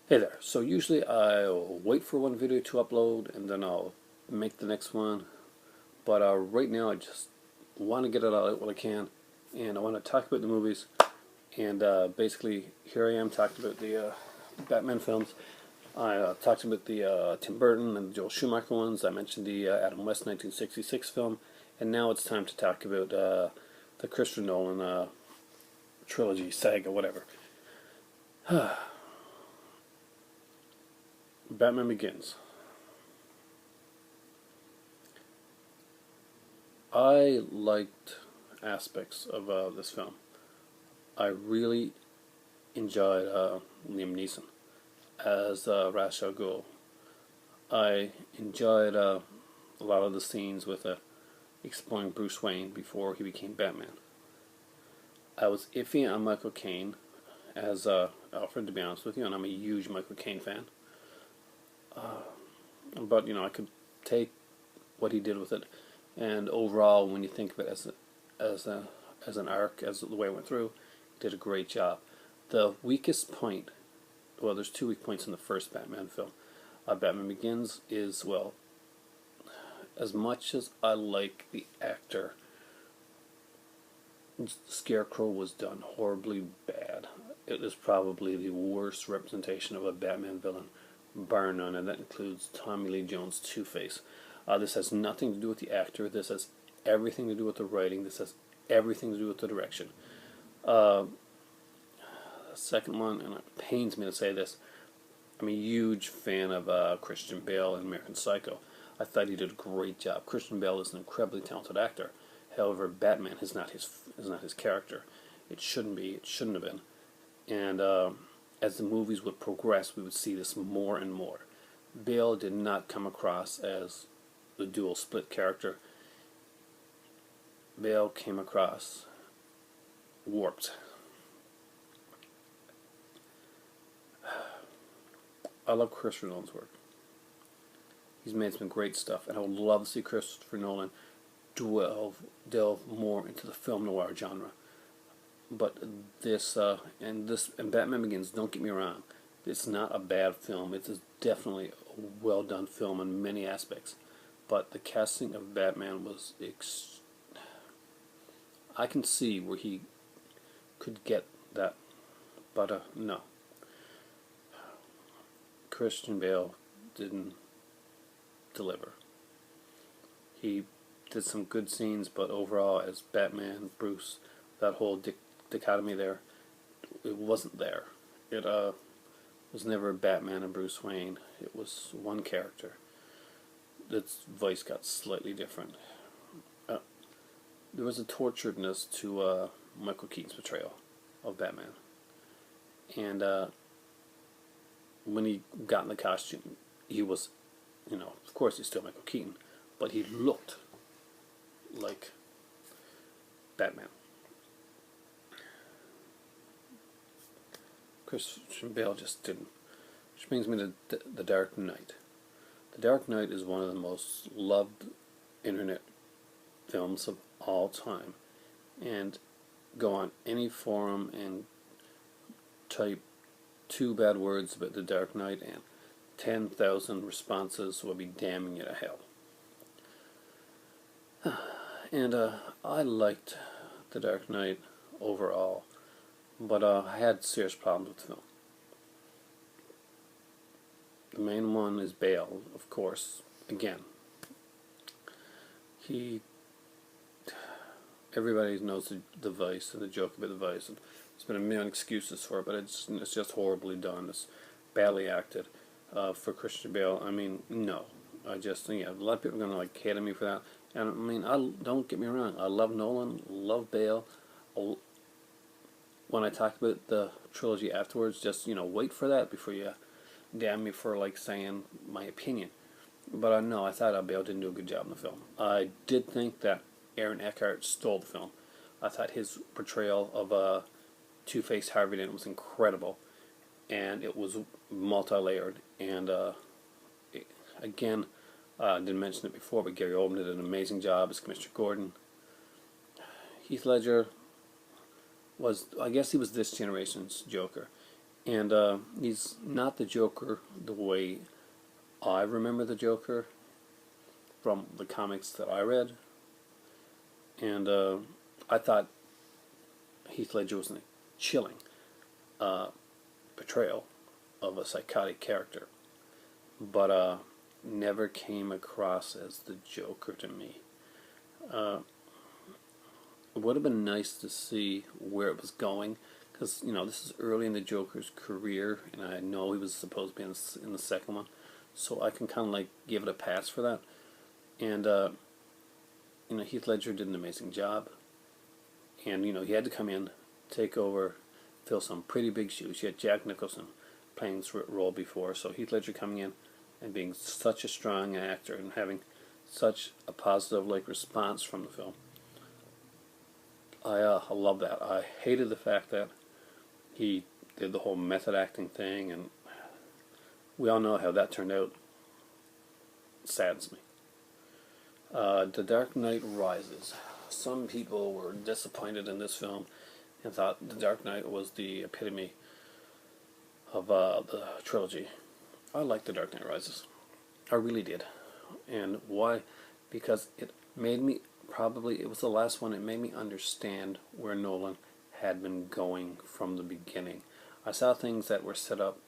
Hey there. So usually I'll wait for one video to upload and then I'll make the next one. But right now I just want to get it out while I can, and I want to talk about the movies. And basically, here I am talking about the Batman films. I talked about the Tim Burton and the Joel Schumacher ones. I mentioned the Adam West 1966 film, and now it's time to talk about the Christopher Nolan trilogy, saga, whatever. Batman Begins. I liked aspects of this film. I really enjoyed Liam Neeson as Ra's al Ghul. I enjoyed a lot of the scenes with exploring Bruce Wayne before he became Batman. I was iffy on Michael Caine as Alfred, to be honest with you, and I'm a huge Michael Caine fan. But I could take what he did with it, and overall, when you think of it as an arc, as the way it went through, he did a great job. The weakest point, well, there's two weak points in the first Batman film. Batman Begins is, well, as much as I like the actor, Scarecrow was done horribly bad. It is probably the worst representation of a Batman villain, bar none, and that includes Tommy Lee Jones' Two-Face. This has nothing to do with the actor. This has everything to do with the writing. This has everything to do with the direction. The second one, and it pains me to say this, I'm a huge fan of Christian Bale in American Psycho. I thought he did a great job. Christian Bale is an incredibly talented actor. However, Batman is not his character. It shouldn't be. It shouldn't have been. And as the movies would progress, we would see this more and more. Bale did not come across as the dual split character. Bale came across warped. I love Christopher Nolan's work. He's made some great stuff, and I would love to see Christopher Nolan delve more into the film noir genre. But and Batman Begins, don't get me wrong, it's not a bad film. It is definitely a well done film in many aspects. But the casting of Batman was I can see where he could get that, but no. Christian Bale didn't deliver. He did some good scenes, but overall, as Batman, Bruce, that whole dichotomy there, it wasn't there. It was never Batman and Bruce Wayne. It was one character. Its voice got slightly different. There was a torturedness to Michael Keaton's portrayal of Batman. And when he got in the costume, he was, of course he's still Michael Keaton, but he looked like Batman. Christian Bale just didn't. Which brings me to The Dark Knight. The Dark Knight is one of the most loved internet films of all time. And go on any forum and type two bad words about The Dark Knight and 10,000 responses will be damning you to hell. And I liked The Dark Knight overall, but I had serious problems with the film. The main one is Bale, of course. Again, everybody knows the Vice and the joke about the Vice, and there's been a million excuses for it, but it's just horribly done. It's badly acted. For Christian Bale, I mean, no. I just think a lot of people are going to hate on me for that. And I mean, don't get me wrong. I love Nolan, love Bale. When I talk about the trilogy afterwards, just wait for that before you damn me for saying my opinion. But no, I thought Bale didn't do a good job in the film. I did think that Aaron Eckhart stole the film. I thought his portrayal of Two-Face Harvey Dent was incredible, and it was multi-layered. And again, I didn't mention it before, but Gary Oldman did an amazing job as Commissioner Gordon. Heath Ledger was, I guess he was this generation's Joker. And he's not the Joker the way I remember the Joker from the comics that I read. And I thought Heath Ledger was a chilling portrayal of a psychotic character, but never came across as the Joker to me. It would have been nice to see where it was going, because this is early in the Joker's career, and I know he was supposed to be in the second one, so I can kind of like give it a pass for that. And Heath Ledger did an amazing job, and he had to come in, take over, fill some pretty big shoes. You had Jack Nicholson playing this role before, so Heath Ledger coming in and being such a strong actor and having such a positive response from the film. I love that. I hated the fact that he did the whole method acting thing, and we all know how that turned out. It saddens me. The Dark Knight Rises. Some people were disappointed in this film and thought The Dark Knight was the epitome of the trilogy. I liked The Dark Knight Rises. I really did. And why? Because it made me, probably it was the last one, it made me understand where Nolan had been going from the beginning. I saw things that were set up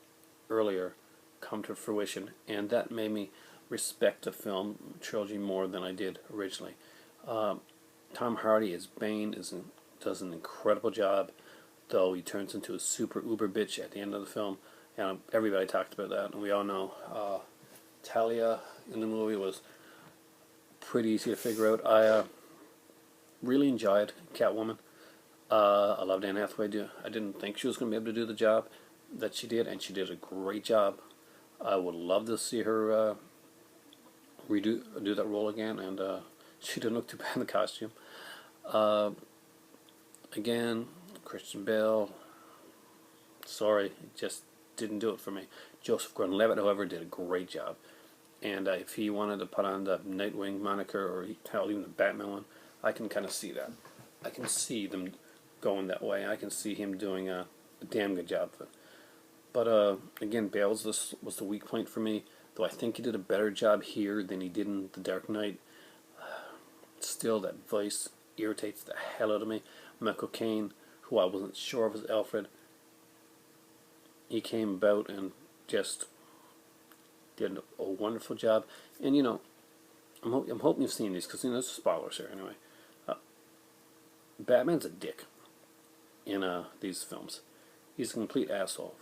earlier come to fruition, and that made me respect the film trilogy more than I did originally. Tom Hardy as Bane does an incredible job, though he turns into a super uber bitch at the end of the film, and everybody talked about that, and we all know Talia in the movie was pretty easy to figure out. I really enjoyed Catwoman. I loved Anne Hathaway. I didn't think she was going to be able to do the job that she did, and she did a great job. I would love to see her do that role again, and she didn't look too bad in the costume. Again, Christian Bale, sorry, it just didn't do it for me. Joseph Gordon-Levitt, however, did a great job. And if he wanted to put on the Nightwing moniker, or hell, even the Batman one, I can kind of see that. I can see them going that way. I can see him doing a damn good job of it. But again, Bale was the weak point for me, though I think he did a better job here than he did in The Dark Knight. Still, that voice irritates the hell out of me. Michael Caine, who I wasn't sure of as Alfred, he came about and just did a wonderful job. And I'm hoping you've seen these, because there's spoilers here anyway. Batman's a dick in these films. He's a complete asshole.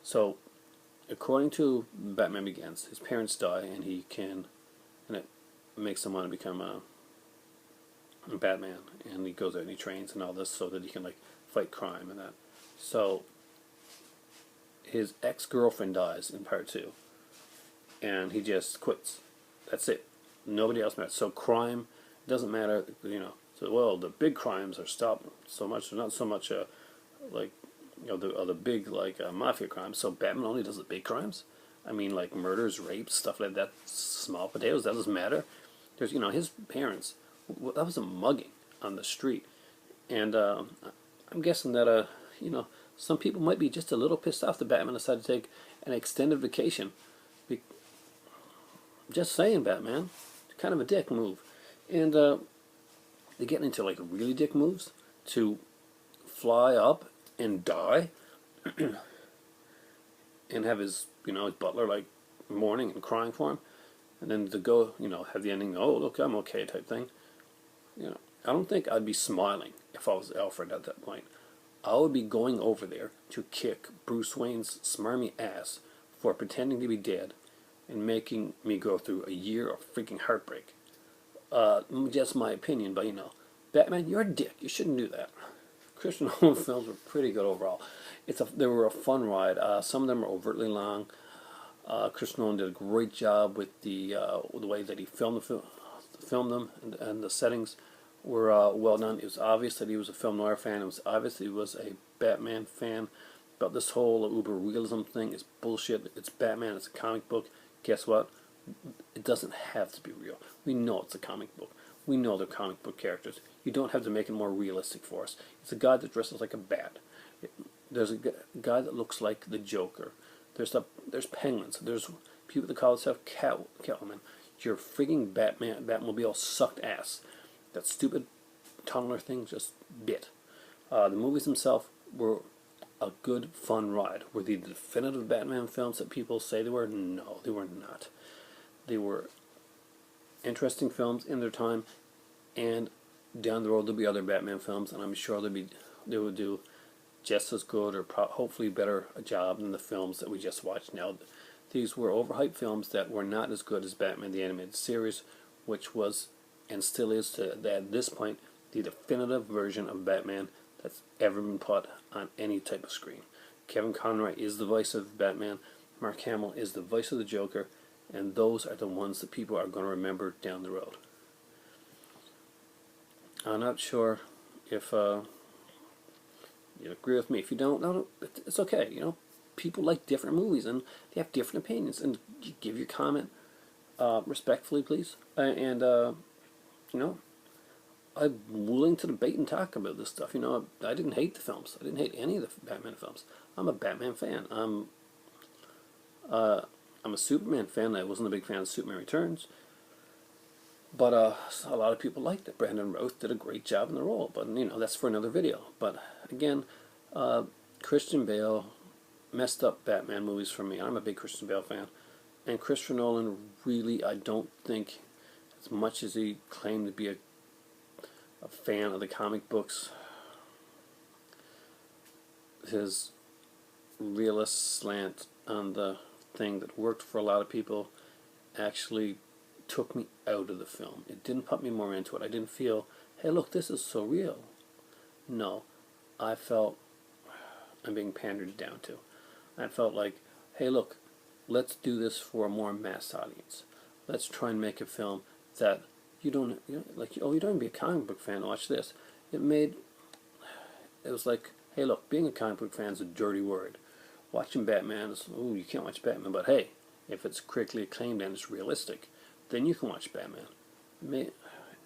So, according to Batman Begins, his parents die, and it makes him want to become a Batman, and he goes out and he trains and all this so that he can fight crime and that. So his ex-girlfriend dies in part 2, and he just quits. That's it. Nobody else matters. So crime doesn't matter. So the big crimes are stopped so much. There's not so much the big mafia crimes. So Batman only does the big crimes. I mean, murders, rapes, stuff like that. Small potatoes. That doesn't matter. There's his parents. That was a mugging on the street, and I'm guessing that some people might be just a little pissed off that Batman decided to take an extended vacation. Just saying, Batman, kind of a dick move, and they're getting into really dick moves to fly up and die, and have his his butler mourning and crying for him, and then to go have the ending. Oh, look, I'm okay type thing. I don't think I'd be smiling if I was Alfred at that point. I would be going over there to kick Bruce Wayne's smarmy ass for pretending to be dead and making me go through a year of freaking heartbreak. Just my opinion, but Batman, you're a dick. You shouldn't do that. Christian Nolan films were pretty good overall. They were a fun ride. Some of them are overtly long. Christian Nolan did a great job with the way that he filmed them, and the settings were well done. It was obvious that he was a film noir fan. It was obvious that he was a Batman fan. But this whole uber realism thing is bullshit. It's Batman. It's a comic book. Guess what? It doesn't have to be real. We know it's a comic book. We know they're comic book characters. You don't have to make it more realistic for us. It's a guy that dresses like a bat. There's a guy that looks like the Joker. There's penguins. There's people that call themselves Catwoman. Your frigging Batmobile sucked ass. That stupid tunneler thing just bit. The movies themselves were a good, fun ride. Were they the definitive Batman films that people say they were? No, they were not. They were interesting films in their time, and down the road there'll be other Batman films, and I'm sure they would do just as good or hopefully better a job than the films that we just watched now. These were overhyped films that were not as good as Batman the Animated Series, which was and still is to at this point the definitive version of Batman that's ever been put on any type of screen. Kevin Conroy is the voice of Batman, Mark Hamill is the voice of the Joker, and those are the ones that people are going to remember down the road. I'm not sure if you agree with me. If you don't, no, it's okay. You know, people like different movies and they have different opinions. And you give your comment respectfully, please. You know, I'm willing to debate and talk about this stuff. You know, I didn't hate the films. I didn't hate any of the Batman films. I'm a Batman fan. I'm a Superman fan. I wasn't a big fan of Superman Returns. But a lot of people liked it. Brandon Routh did a great job in the role. But, you know, that's for another video. But, again, Christian Bale messed up Batman movies for me. I'm a big Christian Bale fan. And Christopher Nolan really, I don't think, as much as he claimed to be a fan of the comic books, his realist slant on the thing that worked for a lot of people actually took me out of the film. It didn't put me more into it. I didn't feel, hey, look, this is so real. No, I felt I'm being pandered down to. I felt like, hey, look, let's do this for a more mass audience. Let's try and make a film that you don't, like, oh, you don't be a comic book fan, watch this. It was like, hey, look, being a comic book fan is a dirty word. Watching Batman is, oh, you can't watch Batman, but hey, if it's critically acclaimed and it's realistic, then you can watch Batman. It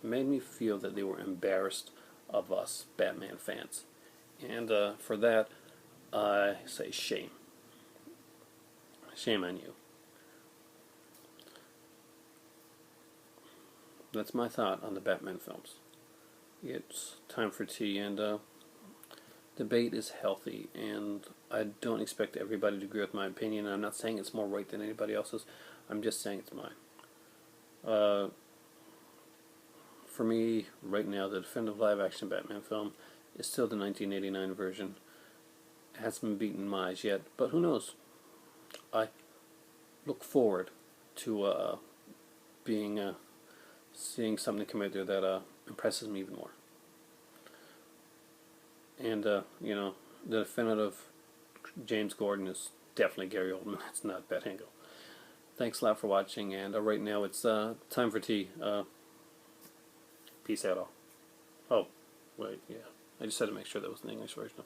made me feel that they were embarrassed of us Batman fans. And for that, I say shame. Shame on you. That's my thought on the Batman films. It's time for tea, and debate is healthy, and I don't expect everybody to agree with my opinion. I'm not saying it's more right than anybody else's. I'm just saying it's mine. For me, right now, the definitive live-action Batman film is still the 1989 version. It hasn't been beaten in my eyes yet, but who knows? I look forward to seeing something come out there that impresses me even more. And you know, the definitive James Gordon is definitely Gary Oldman. It's not Beth Hingle. Thanks a lot for watching, and right now it's time for tea. Peace out all. Oh, wait, yeah. I just had to make sure that was the English version.